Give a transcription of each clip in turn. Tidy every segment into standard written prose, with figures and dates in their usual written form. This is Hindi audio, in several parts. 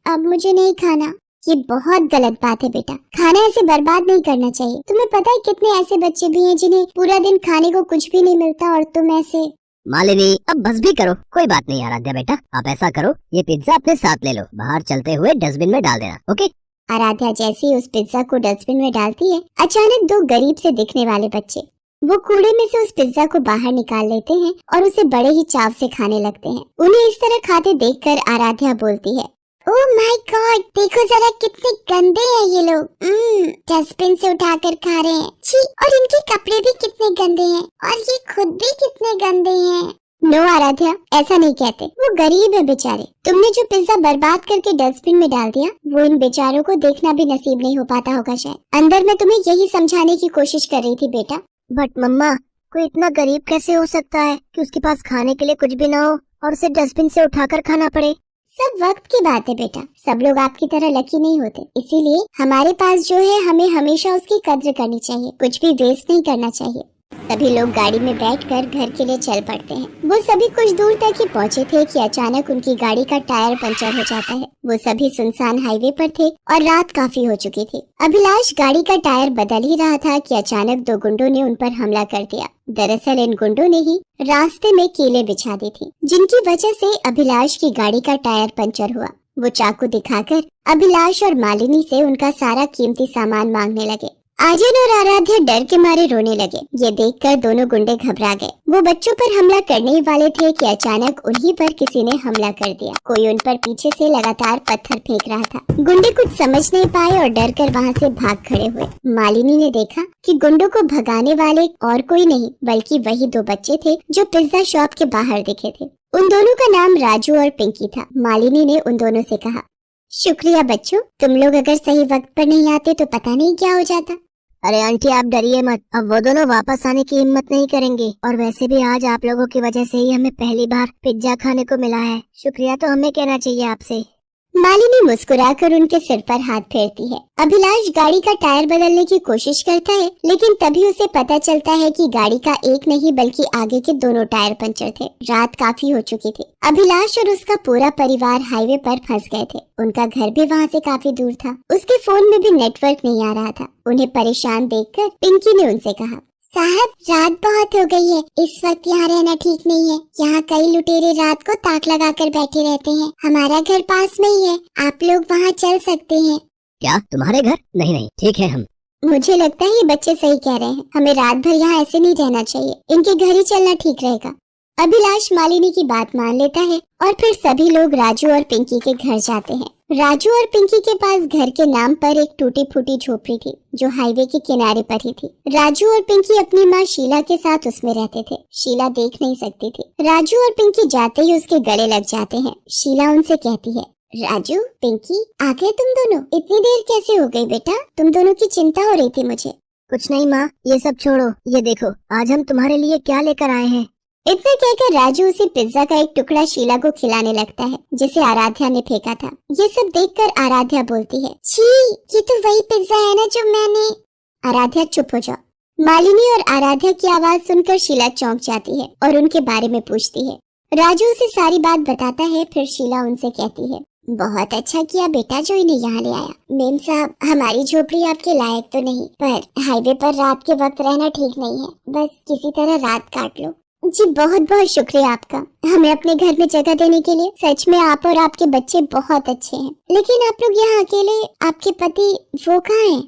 अब मुझे नहीं खाना। ये बहुत गलत बात है बेटा, खाना ऐसे बर्बाद नहीं करना चाहिए। तुम्हें पता है कितने ऐसे बच्चे भी हैं जिन्हें पूरा दिन खाने को कुछ भी नहीं मिलता और तुम ऐसे। मालिनी अब बस भी करो, कोई बात नहीं आराध्या बेटा, आप ऐसा करो ये पिज्जा अपने साथ ले लो, बाहर चलते हुए डस्टबिन में डाल देना, ओके। आराध्या जैसे ही उस पिज्जा को डस्टबिन में डालती है, अचानक दो गरीब से दिखने वाले बच्चे वो कूड़े में से उस पिज्जा को बाहर निकाल लेते हैं और उसे बड़े ही चाव से खाने लगते हैं। उन्हें इस तरह खाते देखकर आराध्या बोलती है, ओह माय गॉड, देखो जरा कितने गंदे हैं ये लोग, डस्टबिन से उठाकर खा रहे हैं। छी, और इनके कपड़े भी कितने गंदे हैं और ये खुद भी कितने गंदे हैं। नो आराध्या, ऐसा नहीं कहते, वो गरीब है बेचारे। तुमने जो पिज्जा बर्बाद करके डस्टबिन में डाल दिया, वो इन बेचारों को देखना भी नसीब नहीं हो पाता होगा शायद। अंदर मैं तुम्हें यही समझाने की कोशिश कर रही थी बेटा। बट मम्मा, कोई इतना गरीब कैसे हो सकता है कि उसके पास खाने के लिए कुछ भी ना हो और उसे डस्टबिन से उठाकर खाना पड़े। सब वक्त की बात है बेटा, सब लोग आपकी तरह लकी नहीं होते, इसीलिए हमारे पास जो है हमें हमेशा उसकी कद्र करनी चाहिए, कुछ भी वेस्ट नहीं करना चाहिए। सभी लोग गाड़ी में बैठकर घर के लिए चल पड़ते हैं। वो सभी कुछ दूर तक ही पहुँचे थे कि अचानक उनकी गाड़ी का टायर पंचर हो जाता है। वो सभी सुनसान हाईवे पर थे और रात काफी हो चुकी थी। अभिलाष गाड़ी का टायर बदल ही रहा था कि अचानक दो गुंडों ने उन पर हमला कर दिया। दरअसल इन गुंडों ने ही रास्ते में कीलें बिछा दी थी, जिनकी वजह से अभिलाष की गाड़ी का टायर पंचर हुआ। वो चाकू दिखाकर अभिलाष और मालिनी से उनका सारा कीमती सामान मांगने लगे। आर्यन और आराध्या डर के मारे रोने लगे। ये देखकर दोनों गुंडे घबरा गए। वो बच्चों पर हमला करने ही वाले थे कि अचानक उन्हीं पर किसी ने हमला कर दिया। कोई उन पर पीछे से लगातार पत्थर फेंक रहा था। गुंडे कुछ समझ नहीं पाए और डर कर वहाँ से भाग खड़े हुए। मालिनी ने देखा कि गुंडों को भगाने वाले और कोई नहीं बल्कि वही दो बच्चे थे जो पिज्जा शॉप के बाहर दिखे थे। उन दोनों का नाम राजू और पिंकी था। मालिनी ने उन दोनों से कहा, शुक्रिया बच्चों, तुम लोग अगर सही वक्त पर नहीं आते तो पता नहीं क्या हो जाता। अरे आंटी आप डरिए मत, अब वो दोनों वापस आने की हिम्मत नहीं करेंगे। और वैसे भी आज आप लोगों की वजह से ही हमें पहली बार पिज्जा खाने को मिला है। शुक्रिया तो हमें कहना चाहिए आपसे। मालिनी मुस्कुराकर उनके सिर पर हाथ फेरती है। अभिलाष गाड़ी का टायर बदलने की कोशिश करता है, लेकिन तभी उसे पता चलता है कि गाड़ी का एक नहीं बल्कि आगे के दोनों टायर पंचर थे। रात काफी हो चुकी थी। अभिलाष और उसका पूरा परिवार हाईवे पर फंस गए थे। उनका घर भी वहाँ से काफी दूर था। उसके फोन में भी नेटवर्क नहीं आ रहा था। उन्हें परेशान देखकर पिंकी ने उनसे कहा, साहब रात बहुत हो गई है, इस वक्त यहाँ रहना ठीक नहीं है। यहाँ कई लुटेरे रात को ताक लगाकर बैठे रहते हैं। हमारा घर पास में ही है, आप लोग वहाँ चल सकते हैं। क्या तुम्हारे घर? नहीं नहीं ठीक है हम। मुझे लगता है ये बच्चे सही कह रहे हैं, हमें रात भर यहाँ ऐसे नहीं रहना चाहिए, इनके घर ही चलना ठीक रहेगा। अभिलाष मालिनी की बात मान लेता है और फिर सभी लोग राजू और पिंकी के घर जाते हैं। राजू और पिंकी के पास घर के नाम पर एक टूटी फूटी झोपड़ी थी जो हाईवे के किनारे पर ही थी। राजू और पिंकी अपनी माँ शीला के साथ उसमें रहते थे। शीला देख नहीं सकती थी। राजू और पिंकी जाते ही उसके गले लग जाते हैं। शीला उनसे कहती है, राजू पिंकी आ गए तुम दोनों, इतनी देर कैसे हो गई बेटा? तुम दोनों की चिंता हो रही थी मुझे। कुछ नहीं माँ, ये सब छोड़ो, ये देखो आज हम तुम्हारे लिए क्या लेकर आए हैं। इतना कहकर राजू उसे पिज्जा का एक टुकड़ा शीला को खिलाने लगता है जिसे आराध्या ने फेंका था। ये सब देखकर आराध्या बोलती है, छी, ये तो वही पिज्जा है ना जो मैंने। आराध्या चुप हो जाओ। मालिनी और आराध्या की आवाज सुनकर शीला चौंक जाती है और उनके बारे में पूछती है। राजू उसे सारी बात बताता है। फिर शीला उनसे कहती है, बहुत अच्छा किया बेटा जो इन्हें यहाँ ले आया। मेम साहब, हमारी झोपड़ी आपके लायक तो नहीं, पर हाईवे पर रात के वक्त रहना ठीक नहीं है, बस किसी तरह रात काट लो। जी बहुत बहुत शुक्रिया आपका, हमें अपने घर में जगह देने के लिए। सच में आप और आपके बच्चे बहुत अच्छे हैं, लेकिन आप लोग यहाँ अकेले, आपके पति वो कहाँ हैं?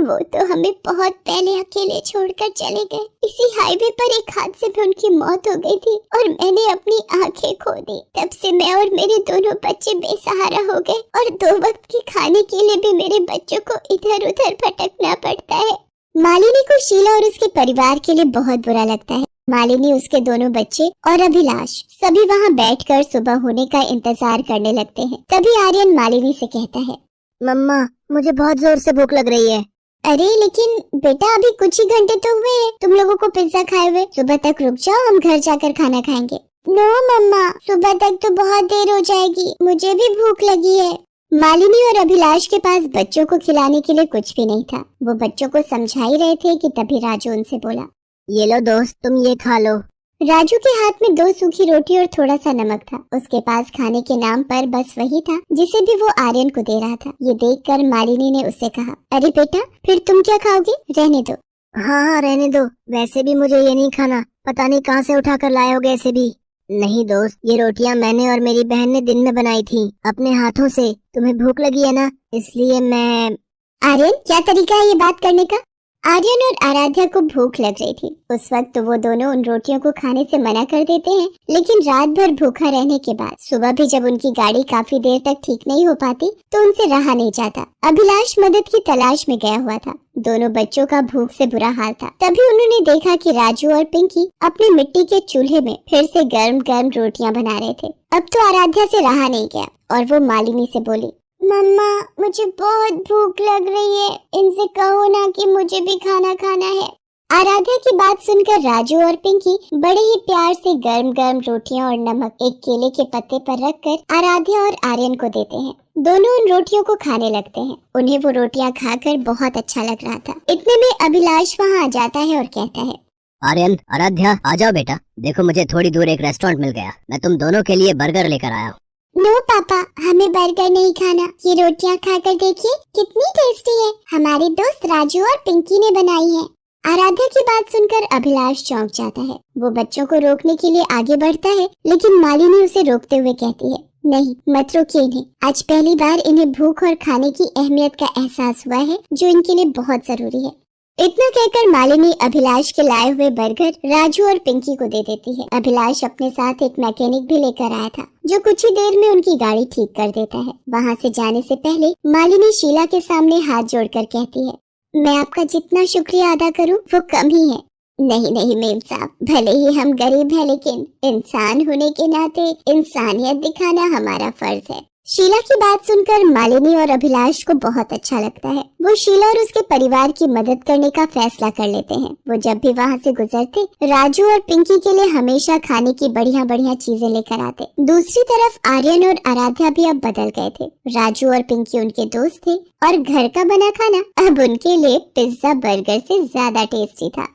वो तो हमें बहुत पहले अकेले छोड़कर चले गए। इसी हाईवे पर एक हादसे में उनकी मौत हो गई थी और मैंने अपनी आंखें खो दी। तब से मैं और मेरे दोनों बच्चे बेसहारा हो गए और 2 वक्त के खाने के लिए भी मेरे बच्चों को इधर उधर भटकना पड़ता है। मालिनी को शीला और उसके परिवार के लिए बहुत बुरा लगता है। मालिनी, उसके दोनों बच्चे और अभिलाष सभी वहाँ बैठकर सुबह होने का इंतजार करने लगते हैं। तभी आर्यन मालिनी से कहता है, मम्मा मुझे बहुत जोर से भूख लग रही है। अरे लेकिन बेटा अभी कुछ ही घंटे तो हुए हैं तुम लोगों को पिज्जा खाए हुए। सुबह तक रुक जाओ, हम घर जाकर खाना खाएंगे। नो मम्मा, सुबह तक तो बहुत देर हो जाएगी, मुझे भी भूख लगी है। मालिनी और अभिलाष के पास बच्चों को खिलाने के लिए कुछ भी नहीं था। वो बच्चों को समझा ही रहे थे कि तभी राजू उनसे बोला, ये लो दोस्त, तुम ये खा लो। राजू के हाथ में 2 सूखी रोटी और थोड़ा सा नमक था। उसके पास खाने के नाम पर बस वही था जिसे भी वो आर्यन को दे रहा था। ये देखकर मालिनी ने उससे कहा, अरे बेटा, फिर तुम क्या खाओगे? रहने दो। हाँ हाँ रहने दो, वैसे भी मुझे ये नहीं खाना। पता नहीं कहाँ से उठा कर लाए होगे ऐसे भी। नहीं दोस्त, ये रोटियां मैंने और मेरी बहन ने दिन में बनाई थी अपने हाथों से। तुम्हें भूख लगी है ना, इसलिए मैं। आर्यन, क्या तरीका है ये बात करने का? आर्यन और आराध्या को भूख लग रही थी। उस वक्त तो वो दोनों उन रोटियों को खाने से मना कर देते हैं, लेकिन रात भर भूखा रहने के बाद सुबह भी जब उनकी गाड़ी काफी देर तक ठीक नहीं हो पाती तो उनसे रहा नहीं जाता। अभिलाष मदद की तलाश में गया हुआ था। दोनों बच्चों का भूख से बुरा हाल था। तभी उन्होंने देखा कि राजू और पिंकी अपने मिट्टी के चूल्हे में फिर से गर्म गर्म रोटियां बना रहे थे। अब तो आराध्या से रहा नहीं गया और वो मालिनी से बोली, मम्मा, मुझे बहुत भूख लग रही है, इनसे कहो ना कि मुझे भी खाना खाना है। आराध्या की बात सुनकर राजू और पिंकी बड़े ही प्यार से गर्म गर्म रोटियां और नमक एक केले के पत्ते पर रखकर आराध्या और आर्यन को देते हैं। दोनों उन रोटियों को खाने लगते हैं। उन्हें वो रोटियां खाकर बहुत अच्छा लग रहा था। इतने में अभिलाष वहाँ आ जाता है और कहता है, आर्यन, आराध्या, आ जाओ बेटा। देखो मुझे थोड़ी दूर एक रेस्टोरेंट मिल गया। मैं तुम दोनों के लिए बर्गर लेकर आया हूँ। नो पापा, हमें बर्गर नहीं खाना। ये रोटियां खाकर देखिए कितनी टेस्टी है। हमारे दोस्त राजू और पिंकी ने बनाई है। आराध्या की बात सुनकर अभिलाष चौंक जाता है। वो बच्चों को रोकने के लिए आगे बढ़ता है, लेकिन मालिनी उसे रोकते हुए कहती है, नहीं, मत रोकिए इन्हें। आज पहली बार इन्हें भूख और खाने की अहमियत का एहसास हुआ है, जो इनके लिए बहुत जरूरी है। इतना कहकर मालिनी अभिलाष के लाए हुए बर्गर राजू और पिंकी को दे देती है। अभिलाष अपने साथ एक मैकेनिक भी लेकर आया था, जो कुछ ही देर में उनकी गाड़ी ठीक कर देता है। वहाँ से जाने से पहले मालिनी शीला के सामने हाथ जोड़कर कहती है, मैं आपका जितना शुक्रिया अदा करूं वो कम ही है। नहीं नहीं मेम साहब, भले ही हम गरीब हैं, लेकिन इंसान होने के नाते इंसानियत दिखाना हमारा फर्ज है। शीला की बात सुनकर मालिनी और अभिलाष को बहुत अच्छा लगता है। वो शीला और उसके परिवार की मदद करने का फैसला कर लेते हैं। वो जब भी वहाँ से गुजरते, राजू और पिंकी के लिए हमेशा खाने की बढ़िया बढ़िया चीजें लेकर आते। दूसरी तरफ आर्यन और आराध्या भी अब बदल गए थे। राजू और पिंकी उनके दोस्त थे और घर का बना खाना अब उनके लिए पिज्जा बर्गर से ज्यादा टेस्टी था।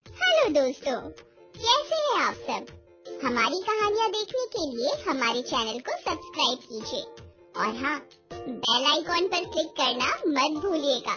हेलो दोस्तों, कैसे हैं आप सब? हमारी कहानियाँ देखने के लिए हमारे चैनल को सब्सक्राइब कीजिए और हाँ, बेल आइकॉन पर क्लिक करना मत भूलिएगा।